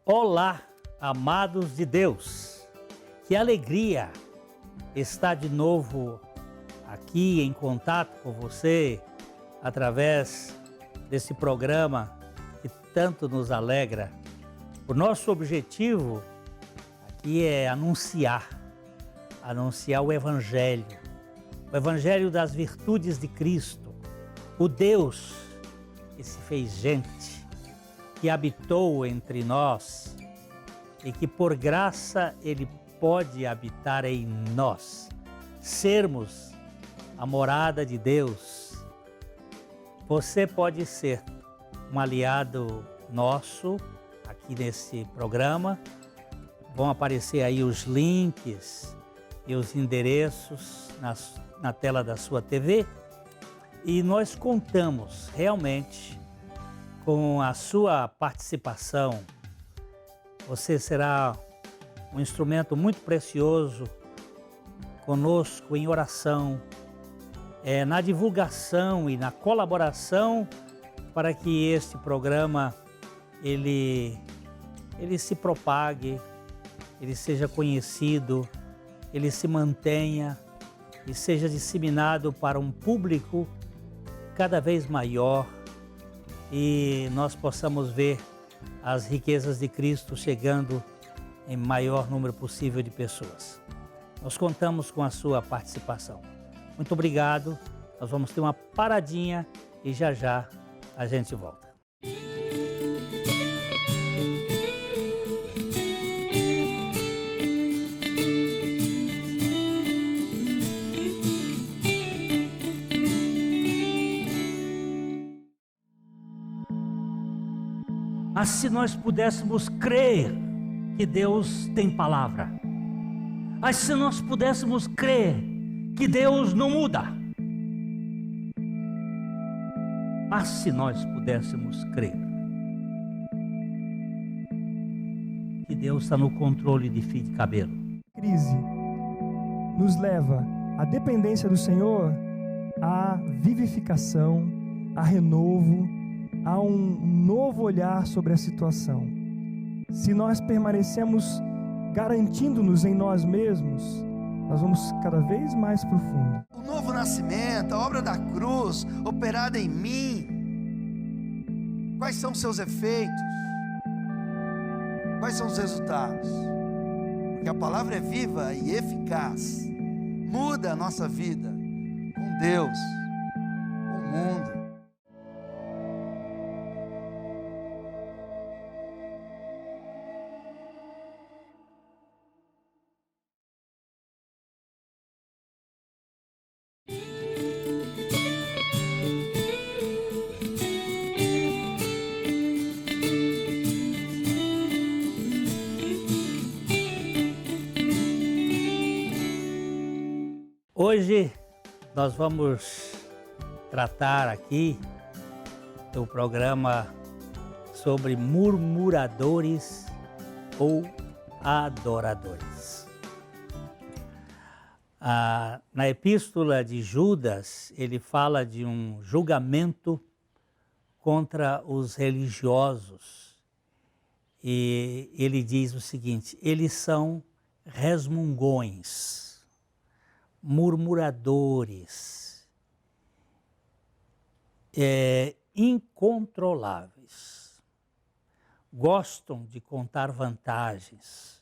Olá, amados de Deus, que alegria estar de novo aqui em contato com você através desse programa que tanto nos alegra. O nosso objetivo aqui é anunciar o Evangelho das virtudes de Cristo, o Deus que se fez gente, que habitou entre nós e que por graça Ele pode habitar em nós, sermos a morada de Deus. Você pode ser um aliado nosso aqui nesse programa. Vão aparecer aí os links e os endereços na tela da sua TV e nós contamos realmente com a sua participação. Você será um instrumento muito precioso conosco em oração, na divulgação e na colaboração para que este programa ele se propague, ele seja conhecido, ele se mantenha e seja disseminado para um público cada vez maior e nós possamos ver as riquezas de Cristo chegando em maior número possível de pessoas. Nós contamos com a sua participação. Muito obrigado. Nós vamos ter uma paradinha e já já a gente volta. Mas se nós pudéssemos crer que Deus tem palavra, mas se nós pudéssemos crer que Deus não muda, mas se nós pudéssemos crer que Deus está no controle de fio de cabelo. Crise nos leva à dependência do Senhor, à vivificação, a renovo, a um novo olhar sobre a situação. Se nós permanecemos garantindo-nos em nós mesmos, nós vamos cada vez mais profundo. O novo nascimento, a obra da cruz operada em mim, quais são seus efeitos? Quais são os resultados? Porque a palavra é viva e eficaz, muda a nossa vida com Deus, com o mundo. Hoje nós vamos tratar aqui do programa sobre murmuradores ou adoradores. Na epístola de Judas, ele fala de um julgamento contra os religiosos e ele diz o seguinte: eles são resmungões, murmuradores, incontroláveis, gostam de contar vantagens,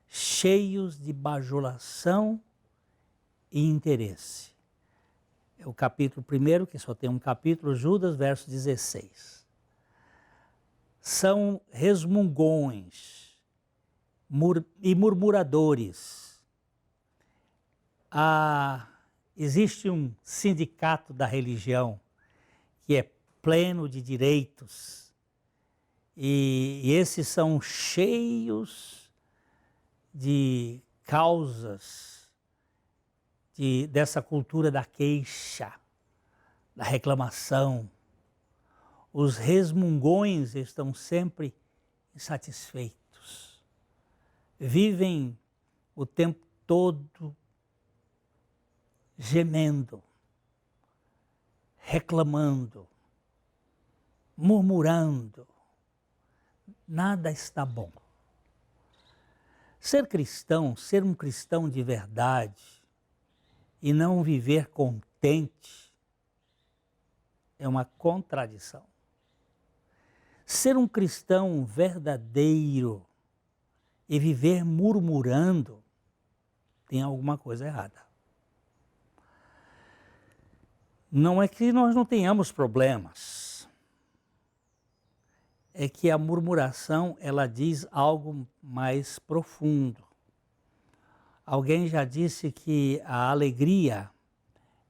cheios de bajulação e interesse. É o capítulo 1, que só tem um capítulo, Judas, verso 16. São resmungões e murmuradores. Existe um sindicato da religião que é pleno de direitos e esses são cheios de causas dessa cultura da queixa, da reclamação. Os resmungões estão sempre insatisfeitos, vivem o tempo todo gemendo, reclamando, murmurando, nada está bom. Ser cristão, ser um cristão de verdade e não viver contente é uma contradição. Ser um cristão verdadeiro e viver murmurando tem alguma coisa errada. Não é que nós não tenhamos problemas, é que a murmuração, ela diz algo mais profundo. Alguém já disse que a alegria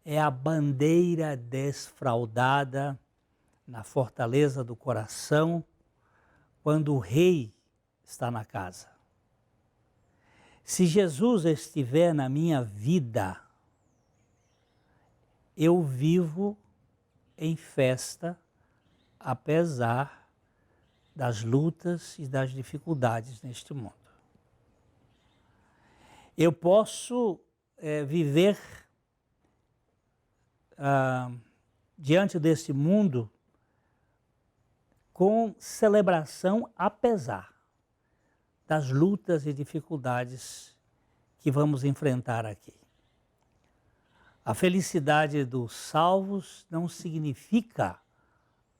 é a bandeira desfraldada na fortaleza do coração quando o rei está na casa. Se Jesus estiver na minha vida, eu vivo em festa, apesar das lutas e das dificuldades neste mundo. Eu posso viver diante deste mundo com celebração, apesar das lutas e dificuldades que vamos enfrentar aqui. A felicidade dos salvos não significa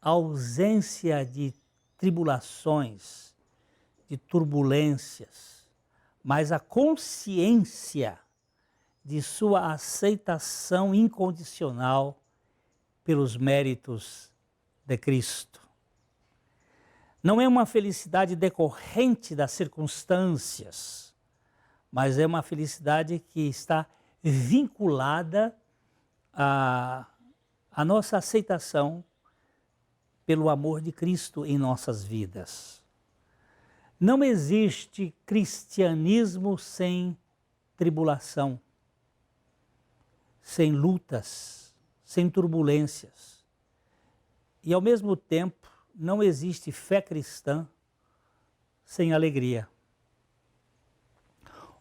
ausência de tribulações, de turbulências, mas a consciência de sua aceitação incondicional pelos méritos de Cristo. Não é uma felicidade decorrente das circunstâncias, mas é uma felicidade que está vinculada à nossa aceitação pelo amor de Cristo em nossas vidas. Não existe cristianismo sem tribulação, sem lutas, sem turbulências. E ao mesmo tempo, não existe fé cristã sem alegria.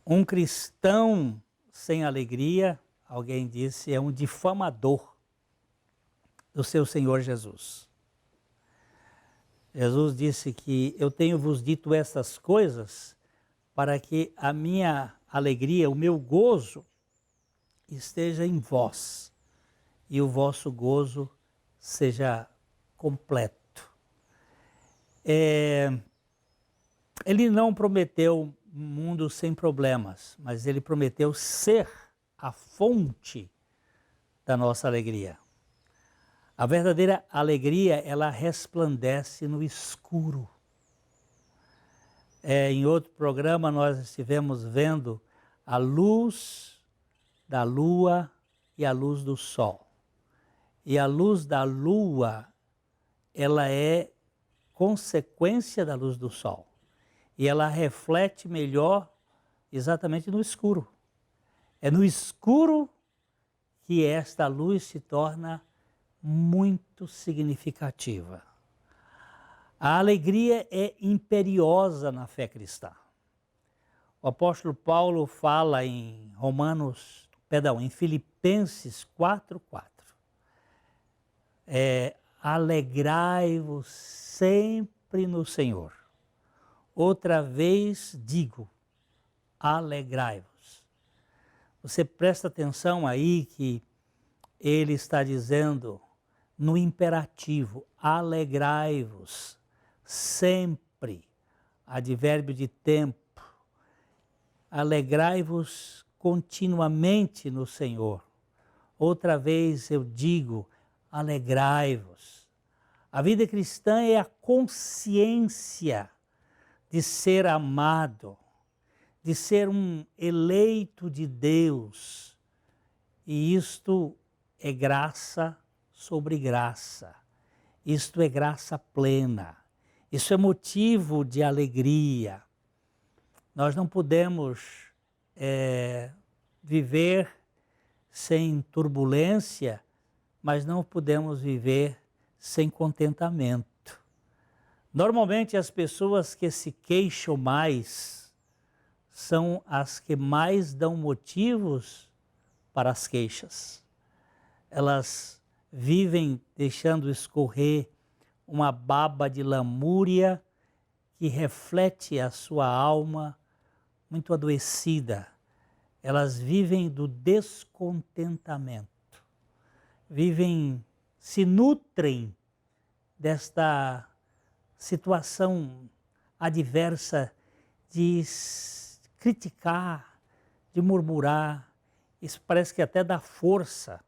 Um cristão sem alegria, alguém disse, é um difamador do seu Senhor Jesus. Jesus disse que eu tenho vos dito essas coisas para que a minha alegria, o meu gozo, esteja em vós e o vosso gozo seja completo. Ele não prometeu um mundo sem problemas, mas ele prometeu ser a fonte da nossa alegria. A verdadeira alegria, ela resplandece no escuro. Em outro programa nós estivemos vendo a luz da lua e a luz do sol. E a luz da lua, ela é consequência da luz do sol. E ela reflete melhor exatamente no escuro. É no escuro que esta luz se torna muito significativa. A alegria é imperiosa na fé cristã. O apóstolo Paulo fala em em Filipenses 4:4. Alegrai-vos sempre no Senhor. Outra vez digo, alegrai-vos. Você presta atenção aí que ele está dizendo no imperativo, alegrai-vos sempre, advérbio de tempo. Alegrai-vos continuamente no Senhor. Outra vez eu digo, alegrai-vos. A vida cristã é a consciência de ser amado, de ser um eleito de Deus. E isto é graça sobre graça. Isto é graça plena. Isso é motivo de alegria. Nós não podemos viver sem turbulência, mas não podemos viver sem contentamento. Normalmente as pessoas que se queixam mais são as que mais dão motivos para as queixas. Elas vivem deixando escorrer uma baba de lamúria que reflete a sua alma muito adoecida. Elas vivem do descontentamento, se nutrem desta situação adversa de criticar, de murmurar. Isso parece que até dá força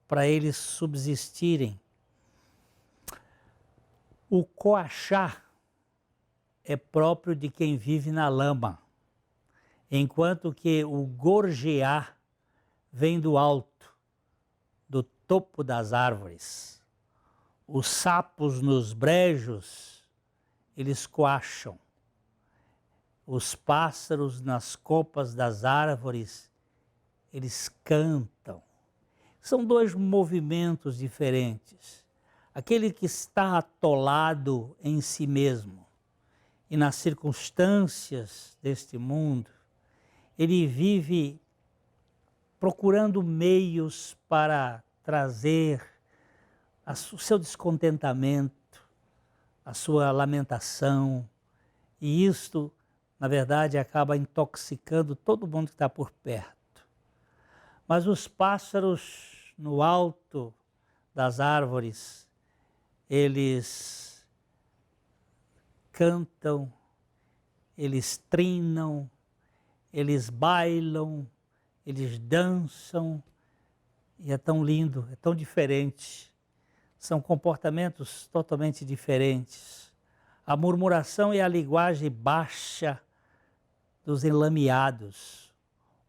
para eles subsistirem. O coachar é próprio de quem vive na lama, enquanto que o gorjear vem do alto, do topo das árvores. Os sapos nos brejos, eles coacham. Os pássaros nas copas das árvores, eles cantam. São dois movimentos diferentes. Aquele que está atolado em si mesmo e nas circunstâncias deste mundo, ele vive procurando meios para trazer o seu descontentamento, a sua lamentação, e isto, na verdade, acaba intoxicando todo mundo que está por perto. Mas os pássaros no alto das árvores, eles cantam, eles trinam, eles bailam, eles dançam, e é tão lindo, é tão diferente. São comportamentos totalmente diferentes. A murmuração é a linguagem baixa dos enlameados.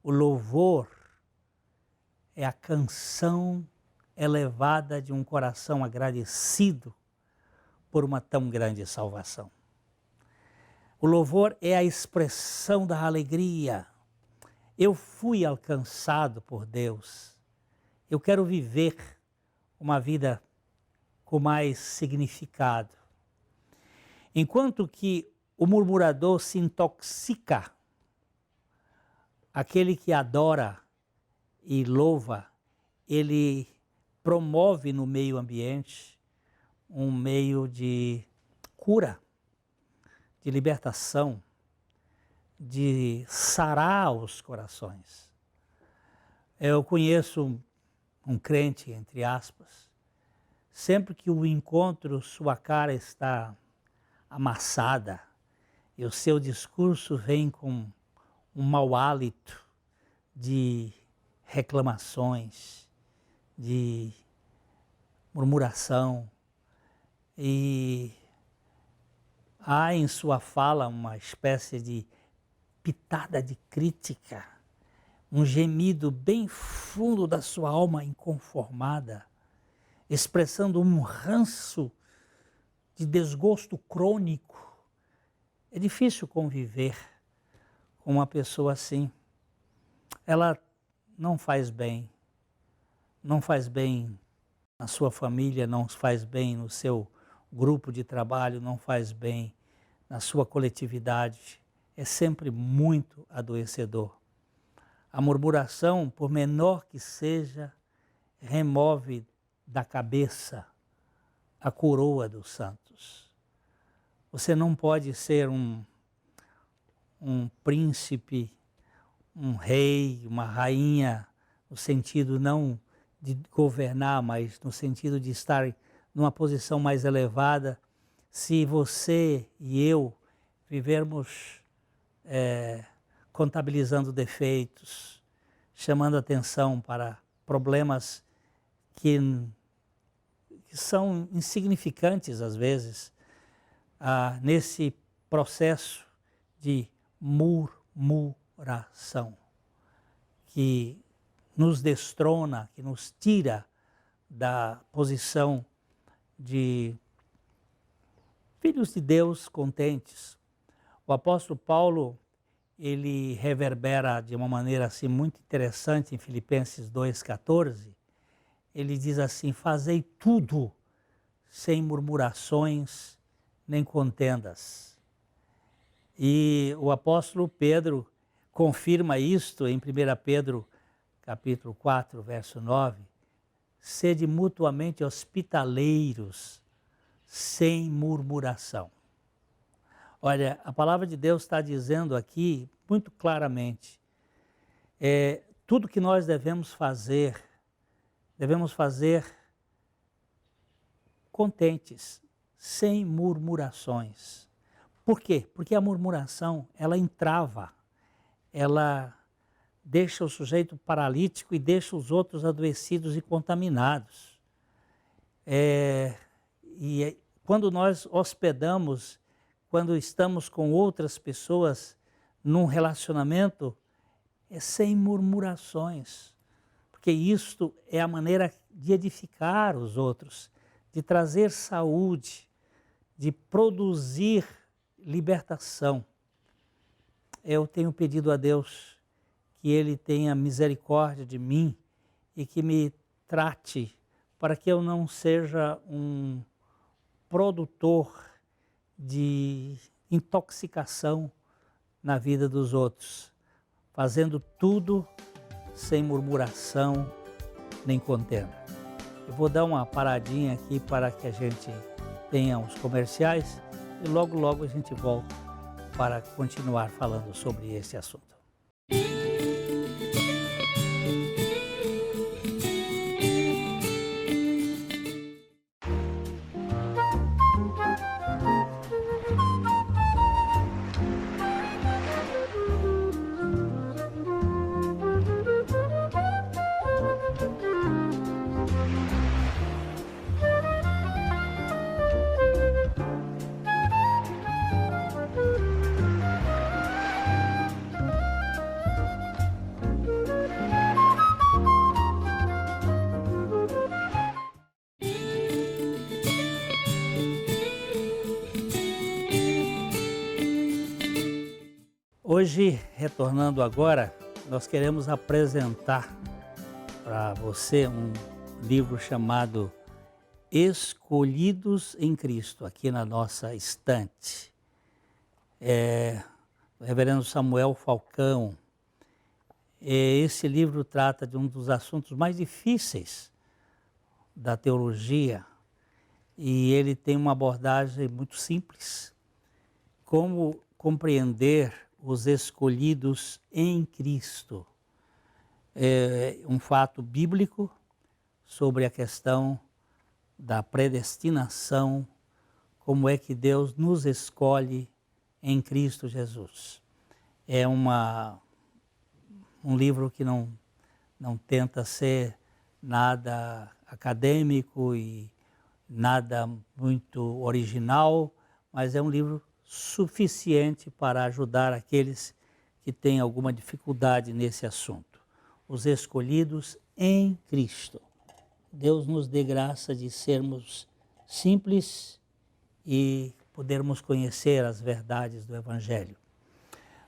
O louvor é a canção elevada de um coração agradecido por uma tão grande salvação. O louvor é a expressão da alegria. Eu fui alcançado por Deus. Eu quero viver uma vida com mais significado. Enquanto que o murmurador se intoxica, aquele que adora e louva, ele promove no meio ambiente um meio de cura, de libertação, de sarar os corações. Eu conheço um crente, entre aspas, sempre que o encontro, sua cara está amassada e o seu discurso vem com um mau hálito de reclamações, de murmuração, e há em sua fala uma espécie de pitada de crítica, um gemido bem fundo da sua alma inconformada, expressando um ranço de desgosto crônico. É difícil conviver com uma pessoa assim. Ela não faz bem na sua família, não faz bem no seu grupo de trabalho, não faz bem na sua coletividade. É sempre muito adoecedor. A murmuração, por menor que seja, remove da cabeça a coroa dos santos. Você não pode ser um príncipe, um rei, uma rainha, no sentido não de governar, mas no sentido de estar numa posição mais elevada, se você e eu vivermos contabilizando defeitos, chamando atenção para problemas que são insignificantes às vezes, nesse processo de murmuração, que nos destrona, que nos tira da posição de filhos de Deus contentes. O apóstolo Paulo, ele reverbera de uma maneira assim muito interessante em Filipenses 2,14. Ele diz assim: fazei tudo sem murmurações nem contendas. E o apóstolo Pedro confirma isto em 1 Pedro capítulo 4, verso 9. Sede mutuamente hospitaleiros, sem murmuração. Olha, a palavra de Deus está dizendo aqui muito claramente, tudo que nós devemos fazer contentes, sem murmurações. Por quê? Porque a murmuração, ela entrava, ela deixa o sujeito paralítico e deixa os outros adoecidos e contaminados. Quando nós hospedamos, quando estamos com outras pessoas num relacionamento, é sem murmurações, porque isto é a maneira de edificar os outros, de trazer saúde, de produzir libertação. Eu tenho pedido a Deus que Ele tenha misericórdia de mim e que me trate para que eu não seja um produtor de intoxicação na vida dos outros, fazendo tudo sem murmuração nem contenda. Eu vou dar uma paradinha aqui para que a gente tenha os comerciais e logo logo a gente volta para continuar falando sobre esse assunto. Hoje, retornando agora, nós queremos apresentar para você um livro chamado Escolhidos em Cristo, aqui na nossa estante. O reverendo Samuel Falcão. Esse livro trata de um dos assuntos mais difíceis da teologia e ele tem uma abordagem muito simples. Como compreender os escolhidos em Cristo. É um fato bíblico sobre a questão da predestinação, como é que Deus nos escolhe em Cristo Jesus. É um livro que não tenta ser nada acadêmico e nada muito original, mas é um livro suficiente para ajudar aqueles que têm alguma dificuldade nesse assunto. Os escolhidos em Cristo. Deus nos dê graça de sermos simples e podermos conhecer as verdades do Evangelho.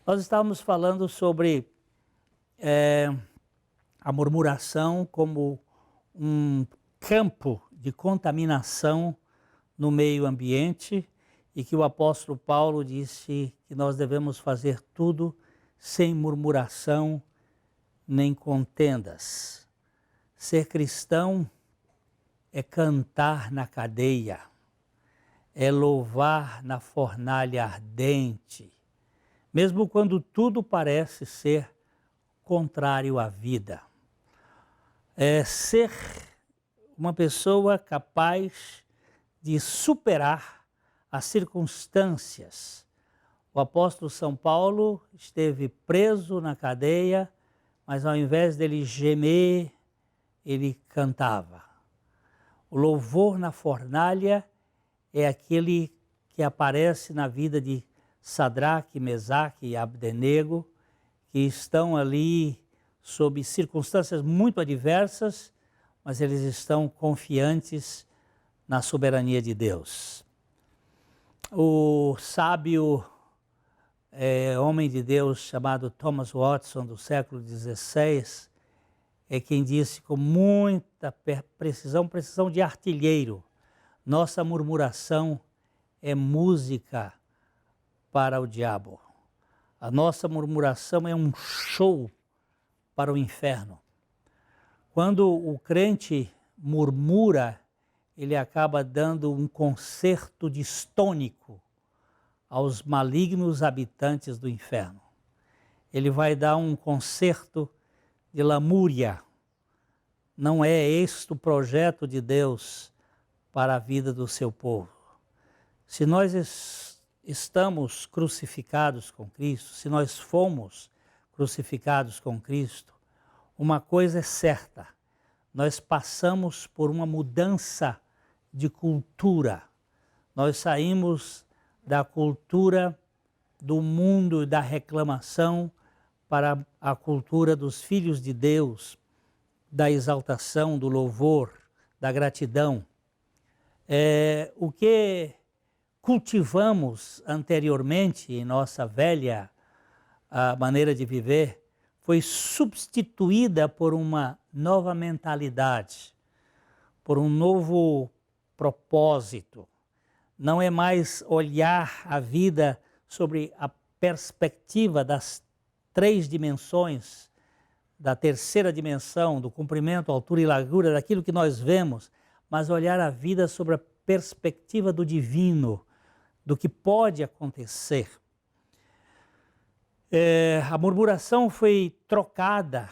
Nós estávamos falando sobre a murmuração como um campo de contaminação no meio ambiente, e que o apóstolo Paulo disse que nós devemos fazer tudo sem murmuração nem contendas. Ser cristão é cantar na cadeia, é louvar na fornalha ardente, mesmo quando tudo parece ser contrário à vida. É ser uma pessoa capaz de superar as circunstâncias. O apóstolo São Paulo esteve preso na cadeia, mas ao invés dele gemer, ele cantava. O louvor na fornalha é aquele que aparece na vida de Sadraque, Mesaque e Abdenego, que estão ali sob circunstâncias muito adversas, mas eles estão confiantes na soberania de Deus. O sábio homem de Deus chamado Thomas Watson, do século XVI, é quem disse com muita precisão de artilheiro: nossa murmuração é música para o diabo. A nossa murmuração é um show para o inferno. Quando o crente murmura, ele acaba dando um concerto distônico aos malignos habitantes do inferno. Ele vai dar um concerto de lamúria. Não é este o projeto de Deus para a vida do seu povo. Se nós estamos crucificados com Cristo, se nós fomos crucificados com Cristo, uma coisa é certa, nós passamos por uma mudança de cultura. Nós saímos da cultura do mundo e da reclamação para a cultura dos filhos de Deus, da exaltação, do louvor, da gratidão. O que cultivamos anteriormente em nossa velha maneira de viver foi substituída por uma nova mentalidade, por um novo propósito. Não é mais olhar a vida sobre a perspectiva das 3 dimensões, da terceira dimensão, do comprimento, altura e largura, daquilo que nós vemos, mas olhar a vida sobre a perspectiva do divino, do que pode acontecer. A murmuração foi trocada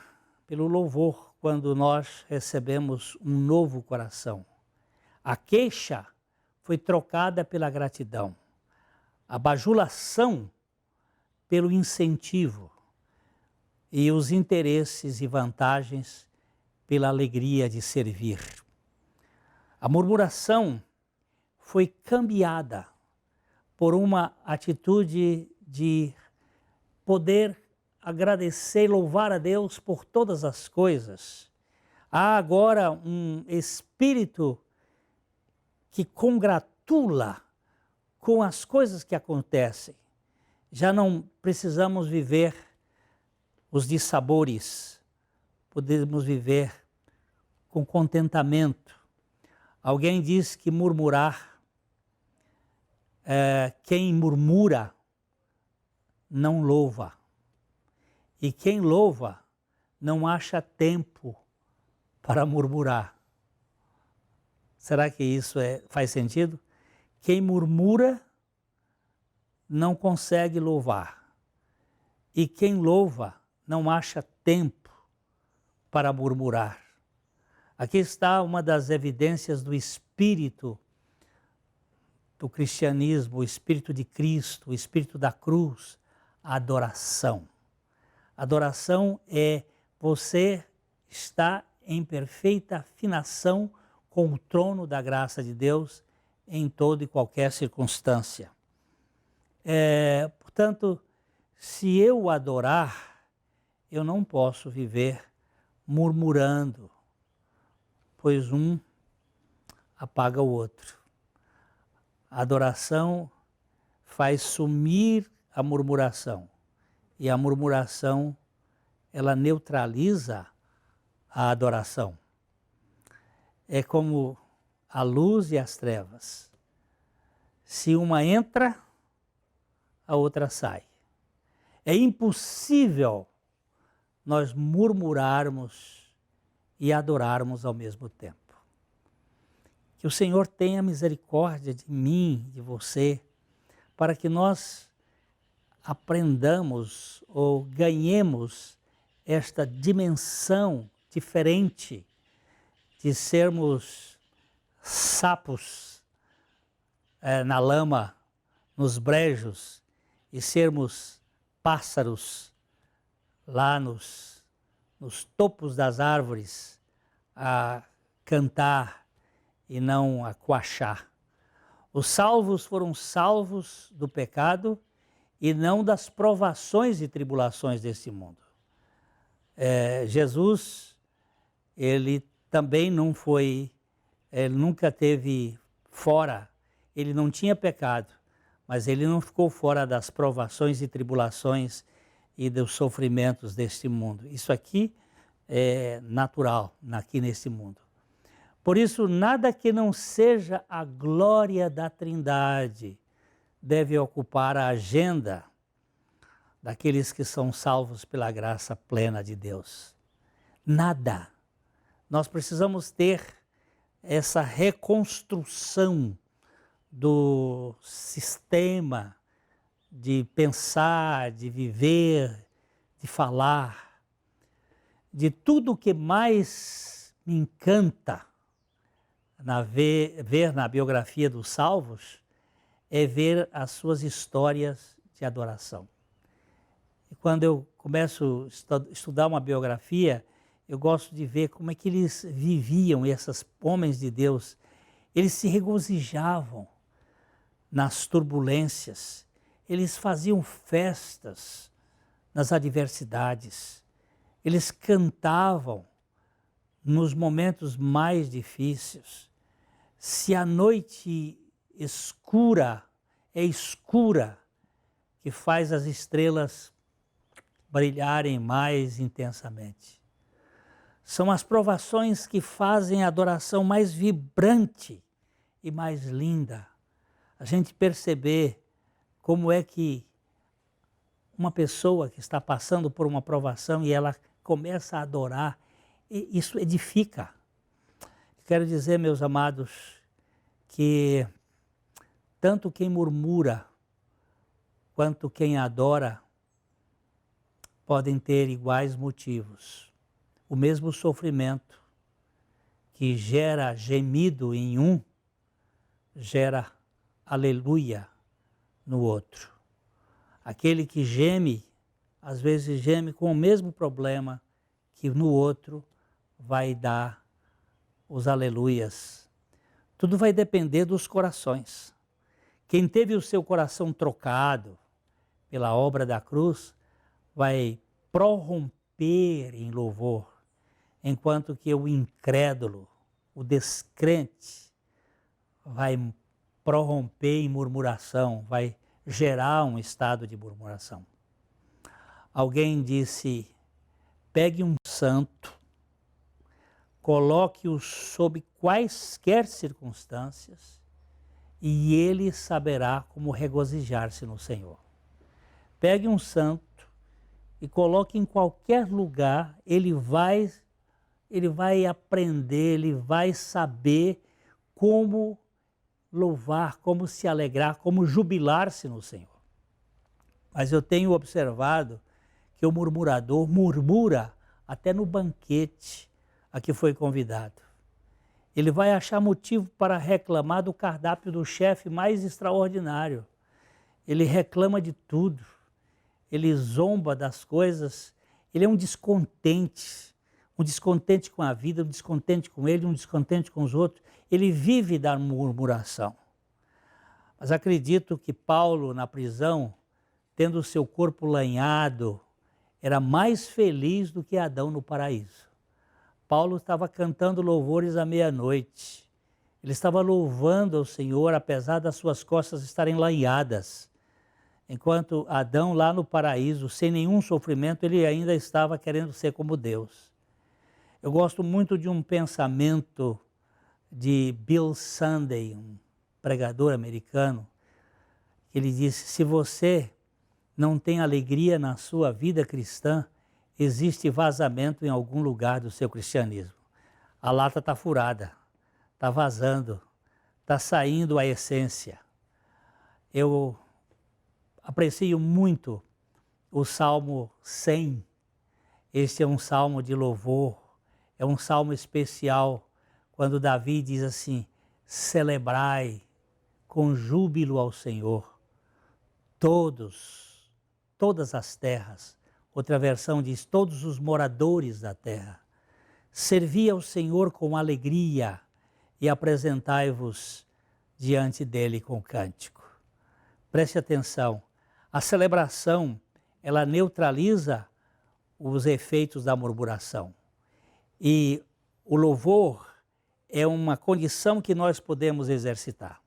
pelo louvor quando nós recebemos um novo coração. A queixa foi trocada pela gratidão. A bajulação pelo incentivo. E os interesses e vantagens pela alegria de servir. A murmuração foi cambiada por uma atitude de poder agradecer e louvar a Deus por todas as coisas. Há agora um espírito que congratula com as coisas que acontecem. Já não precisamos viver os dissabores, podemos viver com contentamento. Alguém diz que murmurar, quem murmura não louva. E quem louva não acha tempo para murmurar. Será que isso faz sentido? Quem murmura não consegue louvar. E quem louva não acha tempo para murmurar. Aqui está uma das evidências do espírito do cristianismo, o espírito de Cristo, o espírito da cruz, a adoração. Adoração é você estar em perfeita afinação com o trono da graça de Deus em toda e qualquer circunstância. Portanto, se eu adorar, eu não posso viver murmurando, pois um apaga o outro. A adoração faz sumir a murmuração. E a murmuração, ela neutraliza a adoração. É como a luz e as trevas. Se uma entra, a outra sai. É impossível nós murmurarmos e adorarmos ao mesmo tempo. Que o Senhor tenha misericórdia de mim, de você, para que nós aprendamos ou ganhemos esta dimensão diferente de sermos sapos na lama, nos brejos, e sermos pássaros lá nos topos das árvores a cantar e não a coachar. Os salvos foram salvos do pecado e não das provações e tribulações deste mundo. Jesus, ele também não foi, ele nunca teve fora, ele não tinha pecado, mas ele não ficou fora das provações e tribulações e dos sofrimentos deste mundo. Isso aqui é natural, aqui nesse mundo. Por isso, nada que não seja a glória da Trindade deve ocupar a agenda daqueles que são salvos pela graça plena de Deus. Nada. Nós precisamos ter essa reconstrução do sistema de pensar, de viver, de falar, de tudo o que mais me encanta ver na biografia dos salvos é ver as suas histórias de adoração. E quando eu começo a estudar uma biografia, eu gosto de ver como é que eles viviam, esses homens de Deus. Eles se regozijavam nas turbulências, eles faziam festas nas adversidades, eles cantavam nos momentos mais difíceis. Se a noite escura é escura, que faz as estrelas brilharem mais intensamente. São as provações que fazem a adoração mais vibrante e mais linda. A gente perceber como é que uma pessoa que está passando por uma provação e ela começa a adorar, isso edifica. Quero dizer, meus amados, que tanto quem murmura quanto quem adora podem ter iguais motivos. O mesmo sofrimento que gera gemido em um, gera aleluia no outro. Aquele que geme, às vezes geme com o mesmo problema que no outro vai dar os aleluias. Tudo vai depender dos corações. Quem teve o seu coração trocado pela obra da cruz, vai prorromper em louvor, enquanto que o incrédulo, o descrente, vai prorromper em murmuração, vai gerar um estado de murmuração. Alguém disse, pegue um santo, coloque-o sob quaisquer circunstâncias e ele saberá como regozijar-se no Senhor. Pegue um santo e coloque em qualquer lugar, ele vai aprender, ele vai saber como louvar, como se alegrar, como jubilar-se no Senhor. Mas eu tenho observado que o murmurador murmura até no banquete a que foi convidado. Ele vai achar motivo para reclamar do cardápio do chefe mais extraordinário. Ele reclama de tudo. Ele zomba das coisas, ele é um descontente com a vida, um descontente com ele, um descontente com os outros. Ele vive da murmuração. Mas acredito que Paulo, na prisão, tendo o seu corpo lanhado, era mais feliz do que Adão no paraíso. Paulo estava cantando louvores à meia-noite. Ele estava louvando ao Senhor, apesar das suas costas estarem lanhadas. Enquanto Adão lá no paraíso, sem nenhum sofrimento, ele ainda estava querendo ser como Deus. Eu gosto muito de um pensamento de Bill Sunday, um pregador americano, que ele disse, se você não tem alegria na sua vida cristã, existe vazamento em algum lugar do seu cristianismo. A lata está furada, está vazando, está saindo a essência. Eu aprecio muito o Salmo 100. Este é um salmo de louvor, é um salmo especial, quando Davi diz assim, celebrai com júbilo ao Senhor, todas as terras. Outra versão diz, todos os moradores da terra. Servi ao Senhor com alegria e apresentai-vos diante dele com cântico. Preste atenção. A celebração, ela neutraliza os efeitos da murmuração. E o louvor é uma condição que nós podemos exercitar.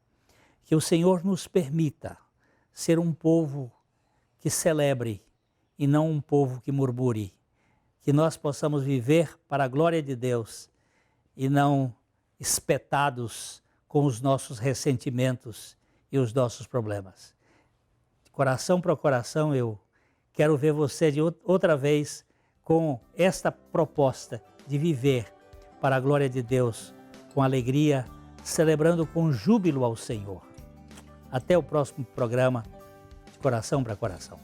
Que o Senhor nos permita ser um povo que celebre e não um povo que murmure. Que nós possamos viver para a glória de Deus e não espetados com os nossos ressentimentos e os nossos problemas. Coração para coração, eu quero ver você de outra vez com esta proposta de viver para a glória de Deus, com alegria, celebrando com júbilo ao Senhor. Até o próximo programa. coração para coração.